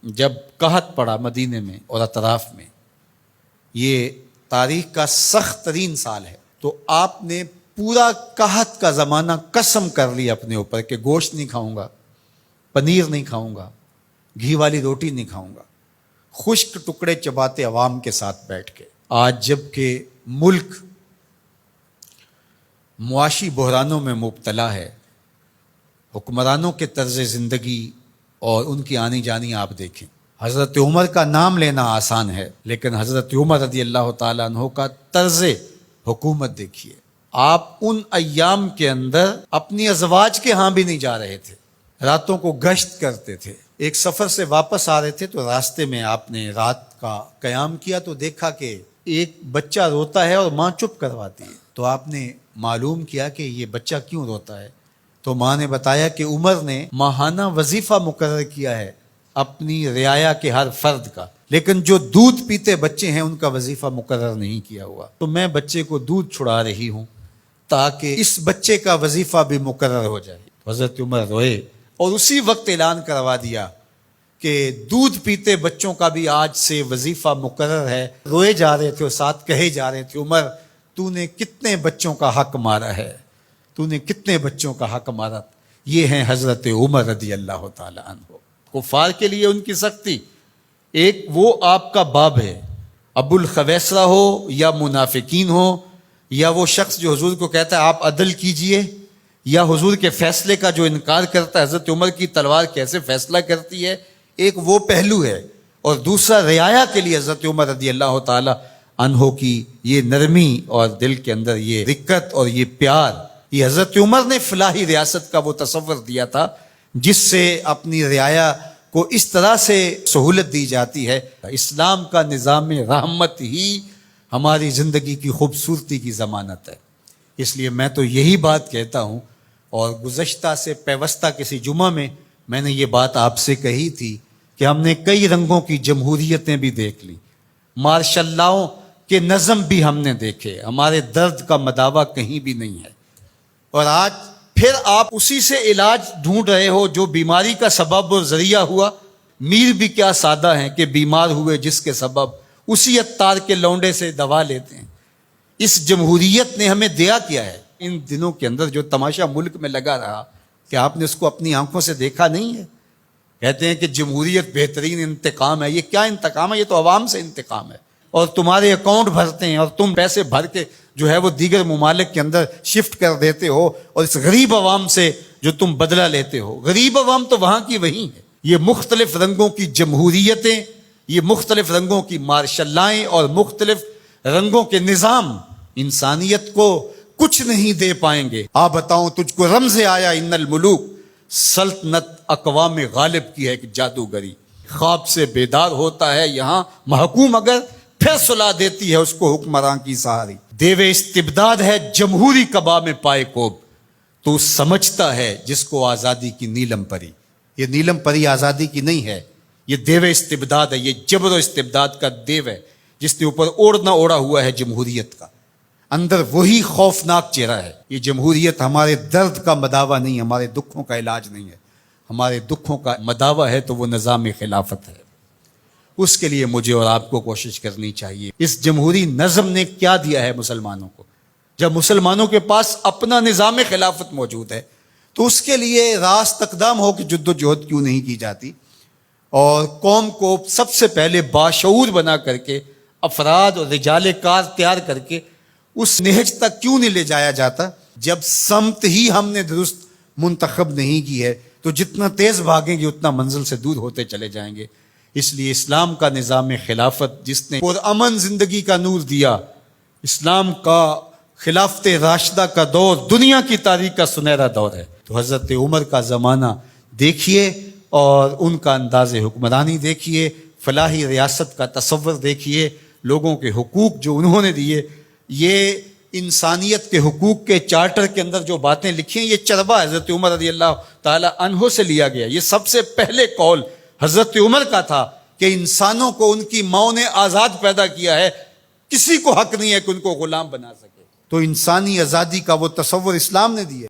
جب قحط پڑا مدینے میں اور اطراف میں، یہ تاریخ کا سخت ترین سال ہے، تو آپ نے پورا قحط کا زمانہ قسم کر لی اپنے اوپر کہ گوشت نہیں کھاؤں گا، پنیر نہیں کھاؤں گا، گھی والی روٹی نہیں کھاؤں گا، خشک ٹکڑے چباتے عوام کے ساتھ بیٹھ کے۔ آج جب کہ ملک معاشی بحرانوں میں مبتلا ہے، حکمرانوں کے طرز زندگی اور ان کی آنی جانی آپ دیکھیں۔ حضرت عمر کا نام لینا آسان ہے، لیکن حضرت عمر رضی اللہ تعالیٰ عنہ کا طرز حکومت دیکھیے۔ آپ ان ایام کے اندر اپنی ازواج کے ہاں بھی نہیں جا رہے تھے، راتوں کو گشت کرتے تھے۔ ایک سفر سے واپس آ رہے تھے تو راستے میں آپ نے رات کا قیام کیا تو دیکھا کہ ایک بچہ روتا ہے اور ماں چپ کرواتی ہے۔ تو آپ نے معلوم کیا کہ یہ بچہ کیوں روتا ہے، تو ماں نے بتایا کہ عمر نے ماہانہ وظیفہ مقرر کیا ہے اپنی رعایا کے ہر فرد کا، لیکن جو دودھ پیتے بچے ہیں ان کا وظیفہ مقرر نہیں کیا ہوا، تو میں بچے کو دودھ چھڑا رہی ہوں تاکہ اس بچے کا وظیفہ بھی مقرر ہو جائے۔ حضرت عمر روئے اور اسی وقت اعلان کروا دیا کہ دودھ پیتے بچوں کا بھی آج سے وظیفہ مقرر ہے۔ روئے جا رہے تھے اور ساتھ کہے جا رہے تھے، عمر تو نے کتنے بچوں کا حق مارا ہے، تو نے کتنے بچوں کا حق مارا۔ یہ ہیں حضرت عمر رضی اللہ تعالی عنہ۔ کفار کے لیے ان کی سختی، ایک وہ آپ کا باب ہے، ابو الخویسرہ ہو یا منافقین ہو، یا وہ شخص جو حضور کو کہتا ہے آپ عدل کیجئے، یا حضور کے فیصلے کا جو انکار کرتا ہے، حضرت عمر کی تلوار کیسے فیصلہ کرتی ہے، ایک وہ پہلو ہے، اور دوسرا رعایا کے لیے حضرت عمر رضی اللہ تعالی عنہ کی یہ نرمی اور دل کے اندر یہ رقت اور یہ پیار، یہ حضرت عمر نے فلاحی ریاست کا وہ تصور دیا تھا جس سے اپنی رعایا کو اس طرح سے سہولت دی جاتی ہے۔ اسلام کا نظام رحمت ہی ہماری زندگی کی خوبصورتی کی ضمانت ہے۔ اس لیے میں تو یہی بات کہتا ہوں، اور گزشتہ سے پیوستہ کسی جمعہ میں نے یہ بات آپ سے کہی تھی کہ ہم نے کئی رنگوں کی جمہوریتیں بھی دیکھ لی، مارشل لاؤں کے نظم بھی ہم نے دیکھے، ہمارے درد کا مداوع کہیں بھی نہیں ہے، اور آج پھر آپ اسی سے علاج ڈھونڈ رہے ہو جو بیماری کا سبب اور ذریعہ ہوا۔ میر بھی کیا سادہ ہیں کہ بیمار ہوئے جس کے سبب اسی عطار کے لونڈے سے دوا لیتے ہیں۔ اس جمہوریت نے ہمیں دیا کیا ہے؟ ان دنوں کے اندر جو تماشا ملک میں لگا رہا کہ آپ نے اس کو اپنی آنکھوں سے دیکھا نہیں ہے؟ کہتے ہیں کہ جمہوریت بہترین انتقام ہے۔ یہ کیا انتقام ہے؟ یہ تو عوام سے انتقام ہے، اور تمہارے اکاؤنٹ بھرتے ہیں اور تم پیسے بھر کے جو ہے وہ دیگر ممالک کے اندر شفٹ کر دیتے ہو، اور اس غریب عوام سے جو تم بدلہ لیتے ہو۔ غریب عوام تو وہاں کی وہیں ہے۔ یہ مختلف رنگوں کی جمہوریتیں، یہ مختلف رنگوں کی مارشل لائیں اور مختلف رنگوں کے نظام انسانیت کو کچھ نہیں دے پائیں گے۔ بتاؤں تجھ کو رمز آیا ان الملوک، سلطنت اقوام غالب کی ہے کہ جادوگری، خواب سے بیدار ہوتا ہے یہاں محکوم، اگر پھر سلا دیتی ہے اس کو حکمراں کی سہاری۔ دیوے استبداد ہے جمہوری کبا میں پائے کوب، تو سمجھتا ہے جس کو آزادی کی نیلم پری۔ یہ نیلم پری آزادی کی نہیں ہے، یہ دیوے استبداد ہے، یہ جبر و استبداد کا دیو ہے جس نے اوپر اوڑھنا اوڑھا ہوا ہے جمہوریت کا، اندر وہی خوفناک چہرہ ہے۔ یہ جمہوریت ہمارے درد کا مداوع نہیں، ہمارے دکھوں کا علاج نہیں ہے، ہمارے دکھوں کا مداوع ہے تو وہ نظام خلافت ہے۔ اس کے لیے مجھے اور آپ کو کوشش کرنی چاہیے۔ اس جمہوری نظم نے کیا دیا ہے مسلمانوں کو؟ جب مسلمانوں کے پاس اپنا نظام خلافت موجود ہے تو اس کے لیے راست اقدام ہو کہ جد و جہد کیوں نہیں کی جاتی، اور قوم کو سب سے پہلے باشعور بنا کر کے افراد اور رجال کار تیار کر کے اس نہج تک کیوں نہیں لے جایا جاتا؟ جب سمت ہی ہم نے درست منتخب نہیں کی ہے تو جتنا تیز بھاگیں گے اتنا منزل سے دور ہوتے چلے جائیں گے۔ اس لیے اسلام کا نظام خلافت جس نے پرامن زندگی کا نور دیا، اسلام کا خلافت راشدہ کا دور دنیا کی تاریخ کا سنہرا دور ہے۔ تو حضرت عمر کا زمانہ دیکھیے اور ان کا انداز حکمرانی دیکھیے، فلاحی ریاست کا تصور دیکھیے، لوگوں کے حقوق جو انہوں نے دیے، یہ انسانیت کے حقوق کے چارٹر کے اندر جو باتیں لکھی ہیں، یہ چربا حضرت عمر رضی اللہ تعالی عنہ سے لیا گیا۔ یہ سب سے پہلے قول حضرت عمر کا تھا کہ انسانوں کو ان کی ماں نے آزاد پیدا کیا ہے، کسی کو حق نہیں ہے کہ ان کو غلام بنا سکے۔ تو انسانی آزادی کا وہ تصور اسلام نے دیا۔